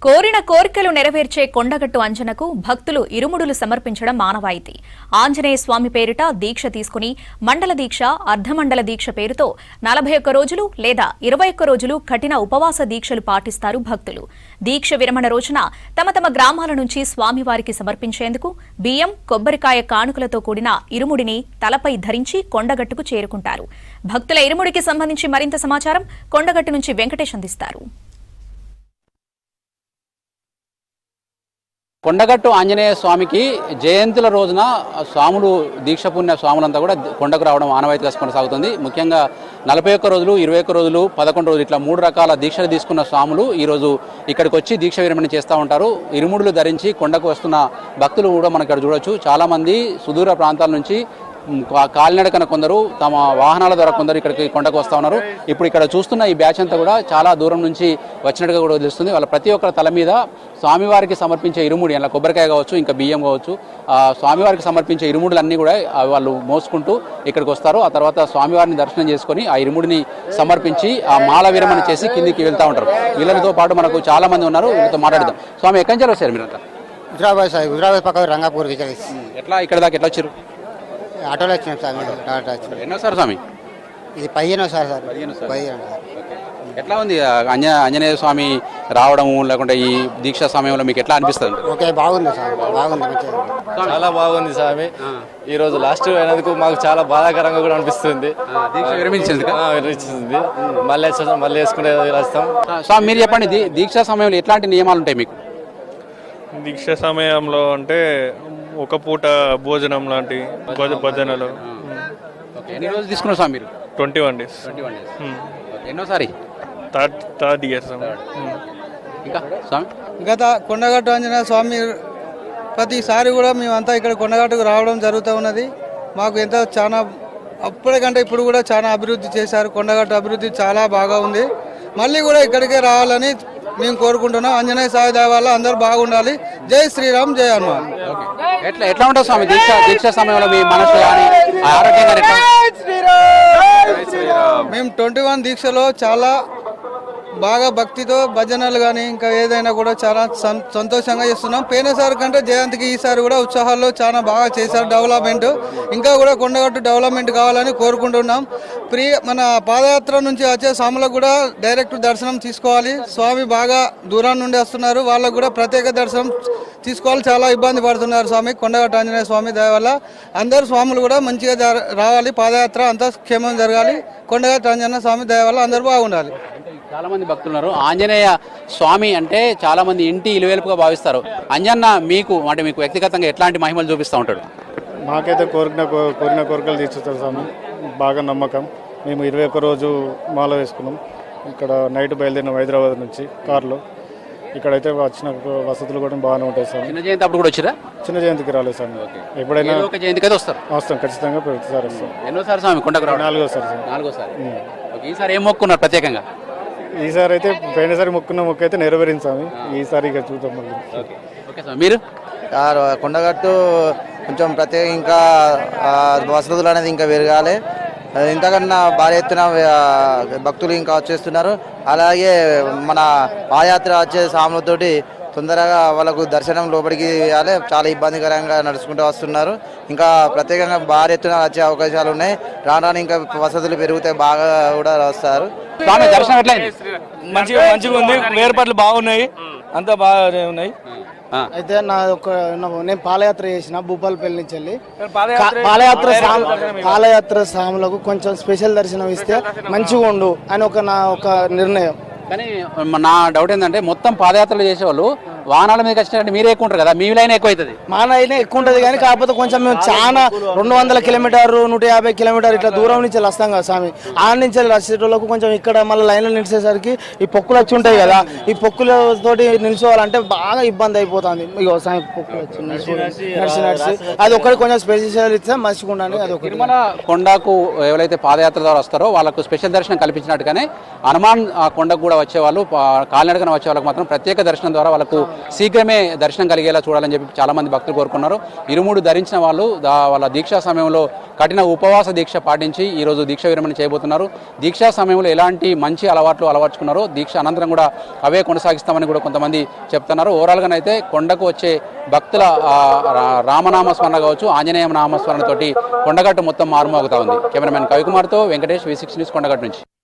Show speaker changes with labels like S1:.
S1: కోరిన కోర్కెలు నెరవేర్చే కొండగట్టు అంజనకు భక్తులు ఇరుముడులు సమర్పించడం మానవాయితీ. ఆంజనేయ స్వామి పేరిట దీక్ష తీసుకుని మండల దీక్ష, అర్ధమండల దీక్ష పేరుతో 41 రోజులు లేదా 21 రోజులు కఠిన ఉపవాస దీక్షలు పాటిస్తారు భక్తులు. దీక్ష విరమణ రోజున తమ తమ గ్రామాల నుంచి స్వామివారికి సమర్పించేందుకు బియ్యం, కొబ్బరికాయ కానుకలతో కూడిన ఇరుముడిని తలపై ధరించి కొండగట్టుకు చేరుకుంటారు. భక్తుల ఇరుముడికి సంబంధించి మరింత సమాచారం కొండగట్టు నుంచి వెంకటేష్ అందిస్తారు.
S2: కొండగట్టు ఆంజనేయ స్వామికి జయంతుల రోజున స్వాములు దీక్ష పుణ్య స్వాములంతా కూడా కొండకు రావడం ఆనవాయితీగా కొనసాగుతుంది. ముఖ్యంగా 41 రోజులు, 21 రోజులు, 11 రోజులు ఇట్లా 3 రకాల దీక్షలు తీసుకున్న స్వాములు ఈరోజు ఇక్కడికి వచ్చి దీక్ష విరమణ చేస్తూ ఉంటారు. ఇరుముడులు ధరించి కొండకు వస్తున్న భక్తులు కూడా మనం ఇక్కడ చూడొచ్చు. చాలామంది సుదూర ప్రాంతాల నుంచి కాలినడకన కొందరు, తమ వాహనాల ద్వారా కొందరు ఇక్కడికి కొండకు వస్తూ ఉన్నారు. ఇప్పుడు ఇక్కడ చూస్తున్న ఈ బ్యాచ్ అంతా కూడా చాలా దూరం నుంచి వచ్చినట్టుగా కూడా తెలుస్తుంది. వాళ్ళ ప్రతి ఒక్కరి తల మీద స్వామివారికి సమర్పించే ఇరుముడి, అలా కొబ్బరికాయ కావచ్చు, ఇంకా బియ్యం కావచ్చు, స్వామివారికి సమర్పించే ఇరుముడులన్నీ కూడా వాళ్ళు మోసుకుంటూ ఇక్కడికి వస్తారు. ఆ తర్వాత స్వామివారిని దర్శనం చేసుకుని ఆ ఇరుముడిని సమర్పించి ఆ మాల విరమణ చేసి కిందికి వెళ్తూ ఉంటారు. వీళ్ళతో పాటు మనకు చాలా మంది ఉన్నారు, వీళ్ళతో మాట్లాడదాం. స్వామి ఎక్కడి నుంచి వచ్చారు మీరంతా?
S3: హుజరాబాద్ పక్క రంగాపూర్.
S2: ఎట్లా ఇక్కడ దాకా ఎట్లా వచ్చారు?
S3: ఆటోలో వచ్చినాం సార్.
S2: ఎన్నోసారి స్వామి?
S3: ఇది 15సారి సార్.
S2: ఎట్లా ఉంది ఆంజనేయ స్వామి రావడం, లేకుంటే ఈ దీక్షా సమయంలో మీకు ఎట్లా అనిపిస్తుంది?
S3: ఓకే, బాగుంది సార్, బాగుంది, మంచిగా,
S4: చాలా బాగుంది స్వామి. ఈ రోజు లాస్ట్ అయినందుకు మాకు చాలా బాధాకరంగా కూడా అనిపిస్తుంది.
S2: విరమించింది
S4: మళ్ళీ వేసుకునే వస్తాం.
S2: స్వామి మీరు చెప్పండి, దీక్షా సమయంలో ఎట్లాంటి నియమాలు ఉంటాయి మీకు?
S5: దీక్ష సమయంలో అంటే ఒక పూట భోజనం లాంటి భజనలు.
S2: ఎన్ని రోజులు తీసుకున్నారు స్వామి మీరు?
S5: 21 days.
S2: ఎన్నోసారి?
S5: Third year.
S2: ఇంకా స్వామి
S6: గత కొండగట్టు ఆంజనేయ స్వామి ప్రతిసారి కూడా మేమంతా ఇక్కడ కొండగట్టుకు రావడం జరుగుతూ ఉన్నది. మాకు ఎంతో చాలా అప్పటికంటే ఇప్పుడు కూడా చాలా అభివృద్ధి చేశారు. కొండగట్టు అభివృద్ధి చాలా బాగా ఉంది. మళ్ళీ కూడా ఇక్కడికే రావాలని మేము కోరుకుంటున్నాం. ఆంజనేయ స్వామి దయ వల్ల అందరూ బాగుండాలి. జై శ్రీరామ్, జై హనుమాన్.
S2: ఎట్లా ఉంటుంది స్వామి దీక్ష సమయంలో మీ మనసు
S6: మేము 21 దీక్షలో చాలా బాగా భక్తితో భజనలు కానీ ఇంకా ఏదైనా కూడా చాలా సంతోషంగా చేస్తున్నాం. పోయినసారి కంటే జయంతికి ఈసారి కూడా ఉత్సాహాల్లో చాలా బాగా చేశారు. డెవలప్మెంట్ ఇంకా కూడా కొండగట్టు డెవలప్మెంట్ కావాలని కోరుకుంటున్నాం. మన పాదయాత్ర నుంచి వచ్చే స్వాములకు కూడా డైరెక్ట్ దర్శనం తీసుకోవాలి. స్వామి బాగా దూరం నుండి వస్తున్నారు, వాళ్ళకు కూడా ప్రత్యేక దర్శనం తీసుకోవాలి. చాలా ఇబ్బంది పడుతున్నారు స్వామి. కొండగట్టు ఆంజనేయ స్వామి దయ వల్ల అందరు స్వాములు కూడా మంచిగా రావాలి. పాదయాత్ర అంతా క్షేమం జరగాలి. కొండగట్టు ఆంజనేయ స్వామి దయ వల్ల అందరూ బాగుండాలి.
S2: చాలా మంది భక్తులు ఉన్నారు. ఆంజనేయ స్వామి అంటే చాలా మంది ఇంటి ఇలువేలుపుగా భావిస్తారు. అంజన్న మీకు వ్యక్తిగతంగా ఎట్లాంటి మహిమలు చూపిస్తూ ఉంటాడు?
S7: మాకైతే కోరిన కోరికలు తీర్చుతారు స్వామి. బాగా నమ్మకం. మేము 21 రోజు మాల వేసుకున్నాం. ఇక్కడ నైట్ బయలుదేరినాం హైదరాబాద్ నుంచి కార్లో. ఇక్కడైతే వచ్చిన వసతులు కూడా బాగానే ఉంటాయి సార్.
S2: చిన్న జయంతి అప్పుడు కూడా వచ్చిరా?
S7: చిన్న జయంతికి రాలేదు సార్. ఎప్పుడైనా
S2: జయంతికి అయితే
S7: వస్తాం ఖచ్చితంగా. సార్ వస్తాం.
S2: ఎన్నోసారి స్వామి కొండకు?
S7: 4సారి.
S2: ఈసారి ఏం మొక్కున్నారు ప్రత్యేకంగా?
S7: ఈసారి అయితే పోయినసారి మొక్కున్న మొక్కు అయితే నెరవేరించాము. ఈసారి ఇక చూద్దాం మళ్ళీ.
S2: ఓకే సార్, మీరు?
S8: కొండగట్టు కొంచెం ప్రత్యేక ఇంకా వసతులు అనేది ఇంకా పెరగాలి. ఇంతకన్నా భారీ ఎత్తున భక్తులు ఇంకా వచ్చేస్తున్నారు. అలాగే మన పాదయాత్ర వచ్చే సాములతోటి తొందరగా వాళ్ళకు దర్శనం లోపలికి ఇవ్వాలి. చాలా ఇబ్బందికరంగా నడుచుకుంటూ వస్తున్నారు. ఇంకా ప్రత్యేకంగా భారీ ఎత్తున వచ్చే అవకాశాలు ఉన్నాయి. రాను ఇంకా వసతులు పెరుగుతాయి, బాగా కూడా వస్తారు.
S2: దర్శనం ఎట్లయింది?
S4: మంచిగా ఉంది. ఏర్పాట్లు బాగున్నాయి, అంతా బాగా ఉన్నాయి.
S6: అయితే నేను పాదయాత్ర చేసిన భూపాలపల్లి నుంచి వెళ్ళి. పాదయాత్ర స్వాములకు కొంచెం స్పెషల్ దర్శనం ఇస్తే మంచిగా ఉండు అని ఒక నిర్ణయం.
S2: కానీ నా డౌట్ ఏంటంటే మొత్తం పాదయాత్రలు చేసేవాళ్ళు వాహనాల మీద వచ్చినట్టు మీరే ఎక్కువ ఉంటారు కదా, మీ లైన్ ఎక్కువ అవుతుంది?
S6: మా లైన్ ఎక్కువ ఉంటుంది కానీ కాకపోతే కొంచెం మేము చాలా 200 కిలోమీటర్లు 150 కిలోమీటర్ ఇట్లా దూరం నుంచి వస్తాం కదా స్వామి. ఆ నుంచి వచ్చేటోళ్ళకు కొంచెం ఇక్కడ మళ్ళీ లైన్లో నిలిచేసరికి ఈ పొక్కులు వచ్చి ఉంటాయి కదా, ఈ పొక్కులతోటి నిలిచోవాలంటే బాగా ఇబ్బంది అయిపోతుంది. ఇక స్వామి పొక్కులు వచ్చి నడిచి అది ఒకటి కొంచెం స్పెషల్ ఇస్తే మంచిగా ఉండాలి. అది ఒకటి.
S2: తిరుమల కొండకు ఎవరైతే పాదయాత్ర ద్వారా వస్తారో వాళ్ళకు స్పెషల్ దర్శనం కల్పించినట్టుగానే హనుమాన్ కొండకు కూడా వచ్చేవాళ్ళు, కాలినడకన వచ్చే వాళ్ళకి మాత్రం ప్రత్యేక దర్శనం ద్వారా వాళ్ళకు శీఘ్రమే దర్శనం కలిగేలా చూడాలని చెప్పి చాలామంది భక్తులు కోరుకున్నారు. ఇరుముడు ధరించిన వాళ్ళు వాళ్ళ దీక్షా సమయంలో కఠిన ఉపవాస దీక్ష పాటించి ఈరోజు దీక్ష విరమణ చేయబోతున్నారు. దీక్షా సమయంలో ఎలాంటి మంచి అలవాట్లు అలవర్చుకున్నారో దీక్ష అనంతరం కూడా అవే కొనసాగిస్తామని కూడా కొంతమంది చెప్తున్నారు. ఓవరాల్గానైతే కొండకు వచ్చే భక్తుల రామనామస్మరణ కావచ్చు, ఆంజనేయ నామస్మరణతోటి కొండగట్టు మొత్తం మారుమోగుతా ఉంది. కెమెరామెన్ కవికుమార్తో వెంకటేష్, V6 న్యూస్ కొండగట్టు నుంచి.